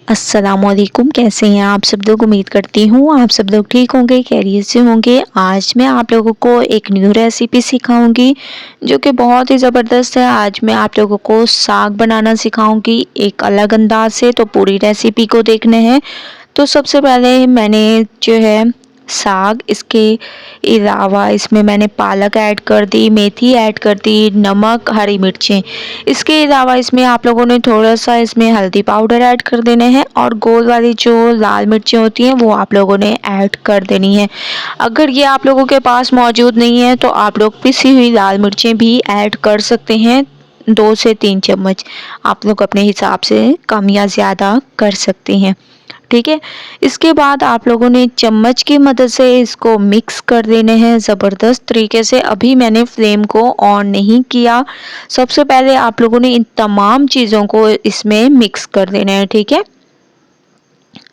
अस्सलामुअलैकुम। कैसे हैं आप सब लोग? उम्मीद करती हूँ आप सब लोग ठीक होंगे, खैरियत से होंगे। आज मैं आप लोगों को एक न्यू रेसिपी सिखाऊंगी जो कि बहुत ही ज़बरदस्त है। आज मैं आप लोगों को साग बनाना सिखाऊंगी एक अलग अंदाज से। तो पूरी रेसिपी को देखने हैं। तो सबसे पहले मैंने जो है साग, इसके अलावा इसमें मैंने पालक ऐड कर दी, मेथी ऐड कर दी, नमक, हरी मिर्चें। इसके अलावा इसमें आप लोगों ने थोड़ा सा इसमें हल्दी पाउडर ऐड कर देने हैं और गोल वाली जो लाल मिर्चें होती हैं वो आप लोगों ने ऐड कर देनी है। अगर ये आप लोगों के पास मौजूद नहीं है तो आप लोग पिसी हुई लाल मिर्चें भी ऐड कर सकते हैं। 2 से 3 चम्मच आप लोग अपने हिसाब से कम या ज़्यादा कर सकते हैं। ठीक है। इसके बाद आप लोगों ने चम्मच की मदद से इसको मिक्स कर देने हैं ज़बरदस्त तरीके से। अभी मैंने फ्लेम को ऑन नहीं किया। सबसे पहले आप लोगों ने इन तमाम चीज़ों को इसमें मिक्स कर देना है। ठीक है।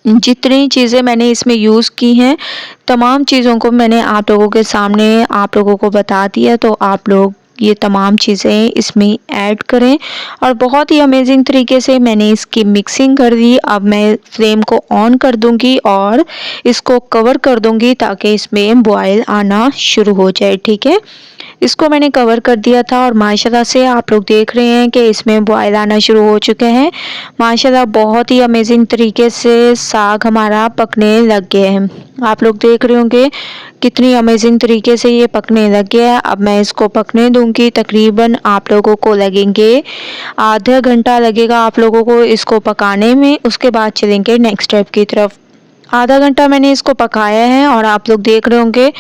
जितनी चीज़ें मैंने इसमें यूज़ की हैं, तमाम चीज़ों को मैंने आप लोगों के सामने आप लोगों को बता दिया। तो आप लोग ये तमाम चीज़ें इसमें ऐड करें और बहुत ही अमेजिंग तरीके से मैंने इसकी मिक्सिंग कर दी। अब मैं फ्लेम को ऑन कर दूंगी और इसको कवर कर दूंगी ताकि इसमें बॉयल आना शुरू हो जाए। ठीक है। इसको मैंने कवर कर दिया था और माशाल्लाह से आप लोग देख रहे हैं कि इसमें बॉयल आना शुरू हो चुके हैं। माशाल्लाह बहुत ही अमेजिंग तरीके से साग हमारा पकने लग गया है। आप लोग देख रहे होंगे कितनी अमेजिंग तरीके से ये पकने लग गया है। अब मैं इसको पकने दूंगी। तकरीबन आप लोगों को लगेंगे आधा घंटा लगेगा आप लोगों को इसको पकाने में। उसके बाद चलेंगे नेक्स्ट स्टेप की तरफ। आधा घंटा मैंने इसको पकाया है और आप लोग देख रहे होंगे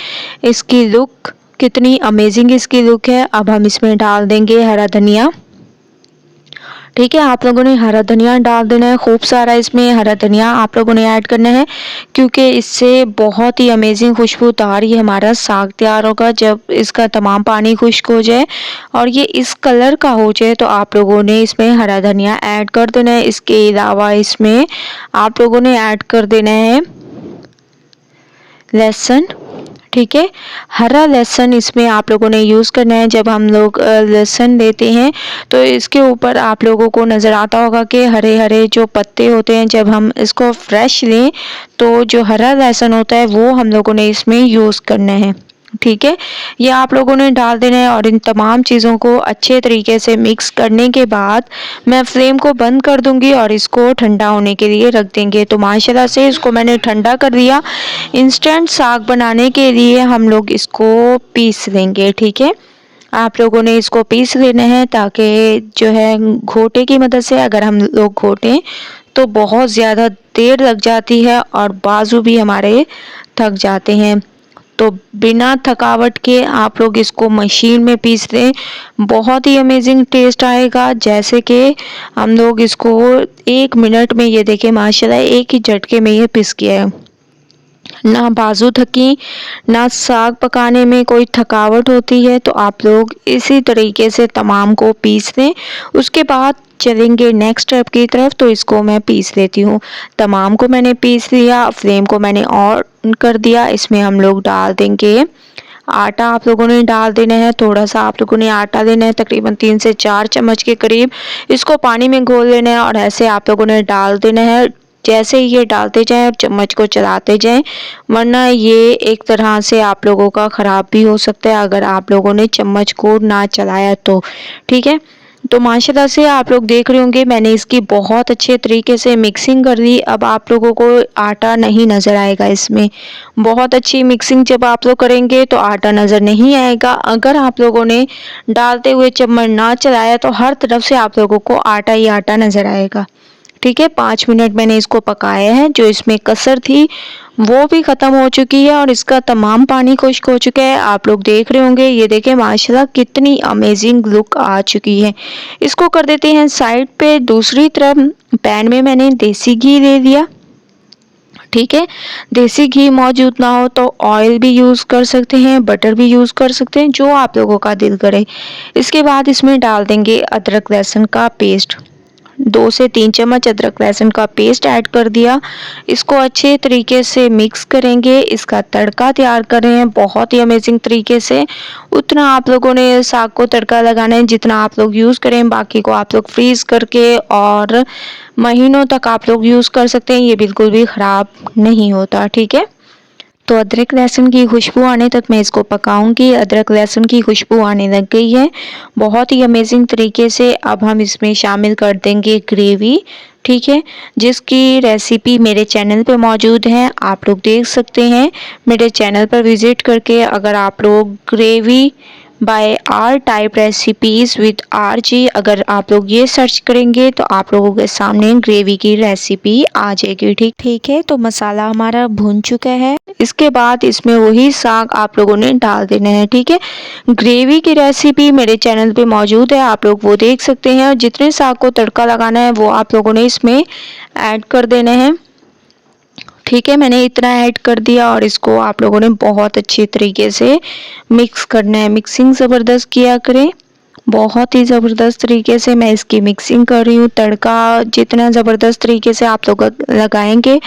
इसकी लुक कितनी अमेजिंग इसकी लुक है। अब हम इसमें डाल देंगे हरा धनिया। ठीक है। आप लोगों ने हरा धनिया डाल देना है, खूब सारा इसमें हरा धनिया आप लोगों ने ऐड करना है क्योंकि इससे बहुत ही अमेजिंग खुशबूदार ये हमारा साग तैयार होगा। जब इसका तमाम पानी खुश्क हो जाए और ये इस कलर का हो जाए तो आप लोगों ने इसमें हरा धनिया ऐड कर देना है। इसके अलावा इसमें आप लोगों ने ऐड कर देना है लहसुन। ठीक है। हरा लहसुन इसमें आप लोगों ने यूज़ करना है। जब हम लोग लहसुन लेते हैं तो इसके ऊपर आप लोगों को नज़र आता होगा कि हरे हरे जो पत्ते होते हैं। जब हम इसको फ्रेश लें तो जो हरा लहसुन होता है वो हम लोगों ने इसमें यूज़ करना है। ठीक है। ये आप लोगों ने डाल देना है और इन तमाम चीज़ों को अच्छे तरीके से मिक्स करने के बाद मैं फ्लेम को बंद कर दूंगी और इसको ठंडा होने के लिए रख देंगे। तो माशाल्लाह से इसको मैंने ठंडा कर दिया। इंस्टेंट साग बनाने के लिए हम लोग इसको पीस लेंगे। ठीक है। आप लोगों ने इसको पीस लेना है ताकि जो है घोटे की मदद से अगर हम लोग घोटें तो बहुत ज़्यादा देर लग जाती है और बाजू भी हमारे थक जाते हैं। तो बिना थकावट के आप लोग इसको मशीन में पीस लें, बहुत ही अमेजिंग टेस्ट आएगा। जैसे कि हम लोग इसको 1 मिनट में, ये देखें माशाल्लाह एक ही झटके में ये पिस गया है। ना बाजू थकी, ना साग पकाने में कोई थकावट होती है। तो आप लोग इसी तरीके से तमाम को पीस लें। उसके बाद चलेंगे नेक्स्ट स्टेप की तरफ। तो इसको मैं पीस लेती हूँ। तमाम को मैंने पीस लिया। फ्लेम को मैंने ऑन कर दिया। इसमें हम लोग डाल देंगे आटा। आप लोगों ने डाल देना है, थोड़ा सा आप लोगों ने आटा लेना है, तकरीबन 3 से 4 चम्मच के करीब। इसको पानी में घोल लेना है और ऐसे आप लोगों ने डाल देना है। जैसे ही ये डालते जाएं और चम्मच को चलाते जाएं, वरना ये एक तरह से आप लोगों का ख़राब भी हो सकता है अगर आप लोगों ने चम्मच को ना चलाया तो। ठीक है। तो माशाल्लाह से आप लोग देख रहे होंगे मैंने इसकी बहुत अच्छे तरीके से मिक्सिंग कर दी। अब आप लोगों को आटा नहीं नज़र आएगा इसमें। बहुत अच्छी मिक्सिंग जब आप लोग करेंगे तो आटा नज़र नहीं आएगा। अगर आप लोगों ने डालते हुए चम्मच ना चलाया तो हर तरफ से आप लोगों को आटा ही आटा नज़र आएगा। ठीक है। 5 मिनट मैंने इसको पकाया है। जो इसमें कसर थी वो भी ख़त्म हो चुकी है और इसका तमाम पानी खुश्क हो चुका है। आप लोग देख रहे होंगे, ये देखें माशाल्लाह कितनी अमेजिंग लुक आ चुकी है। इसको कर देते हैं साइड पे। दूसरी तरफ पैन में मैंने देसी घी ले लिया। ठीक है। देसी घी मौजूद ना हो तो ऑयल भी यूज़ कर सकते हैं, बटर भी यूज़ कर सकते हैं, जो आप लोगों का दिल करे। इसके बाद इसमें डाल देंगे अदरक लहसुन का पेस्ट। 2 से 3 चम्मच अदरक लहसुन का पेस्ट ऐड कर दिया। इसको अच्छे तरीके से मिक्स करेंगे, इसका तड़का तैयार करें बहुत ही अमेजिंग तरीके से। उतना आप लोगों ने साग को तड़का लगाना है जितना आप लोग यूज़ करें, बाकी को आप लोग फ्रीज़ करके और महीनों तक आप लोग यूज़ कर सकते हैं, ये बिल्कुल भी ख़राब नहीं होता, ठीक है। तो अदरक लहसुन की खुशबू आने तक मैं इसको पकाऊंगी। अदरक लहसुन की खुशबू आने लग गई है बहुत ही अमेजिंग तरीके से। अब हम इसमें शामिल कर देंगे ग्रेवी, ठीक है, जिसकी रेसिपी मेरे चैनल पे मौजूद है, आप लोग देख सकते हैं मेरे चैनल पर विज़िट करके। अगर आप लोग ग्रेवी बाय आर टाइप रेसिपीज़ विद RG अगर आप लोग ये सर्च करेंगे तो आप लोगों के सामने ग्रेवी की रेसिपी आ जाएगी, ठीक है। तो मसाला हमारा भुन चुका है, इसके बाद इसमें वही साग आप लोगों ने डाल देना है, ठीक है। ग्रेवी की रेसिपी मेरे चैनल पे मौजूद है, आप लोग वो देख सकते हैं। और जितने साग को तड़का लगाना है वो आप लोगों ने इसमें ऐड कर देना है, ठीक है। मैंने इतना ऐड कर दिया और इसको आप लोगों ने बहुत अच्छे तरीके से मिक्स करना है। मिक्सिंग ज़बरदस्त किया करें, बहुत ही ज़बरदस्त तरीके से मैं इसकी मिक्सिंग कर रही हूँ। तड़का जितना ज़बरदस्त तरीके से आप लोग लगाएंगे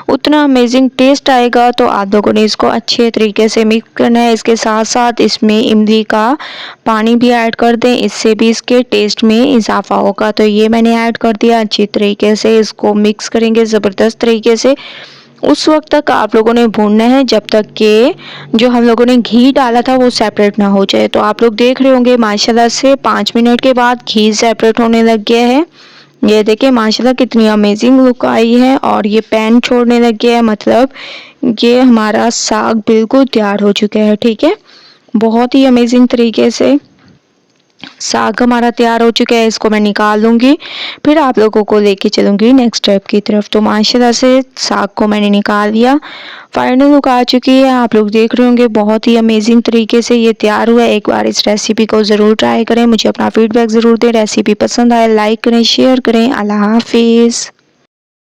उतना अमेजिंग टेस्ट आएगा। तो आप लोगों ने इसको अच्छे तरीके से मिक्स करना है। इसके साथ साथ इसमें इमली का पानी भी ऐड कर दें, इससे भी इसके टेस्ट में इजाफा होगा। तो ये मैंने ऐड कर दिया, अच्छी तरीके से इसको मिक्स करेंगे ज़बरदस्त तरीके से। उस वक्त तक आप लोगों ने भूनना है जब तक कि जो हम लोगों ने घी डाला था वो सेपरेट ना हो जाए। तो आप लोग देख रहे होंगे माशाल्लाह से 5 मिनट के बाद घी सेपरेट होने लग गया है। ये देखिए माशाल्लाह कितनी अमेजिंग लुक आई है और ये पैन छोड़ने लग गया है, मतलब ये हमारा साग बिल्कुल तैयार हो चुका है, ठीक है। बहुत ही अमेजिंग तरीके से साग हमारा तैयार हो चुका है। इसको मैं निकाल लूँगी, फिर आप लोगों को लेके चलूँगी नेक्स्ट स्टेप की तरफ। तो माशाल्लाह से साग को मैंने निकाल लिया, फाइनल लुक आ चुकी है, आप लोग देख रहे होंगे बहुत ही अमेजिंग तरीके से ये तैयार हुआ है। एक बार इस रेसिपी को ज़रूर ट्राई करें, मुझे अपना फीडबैक ज़रूर दें। रेसिपी पसंद आए लाइक करें, शेयर करें। अल्लाह हाफिज़।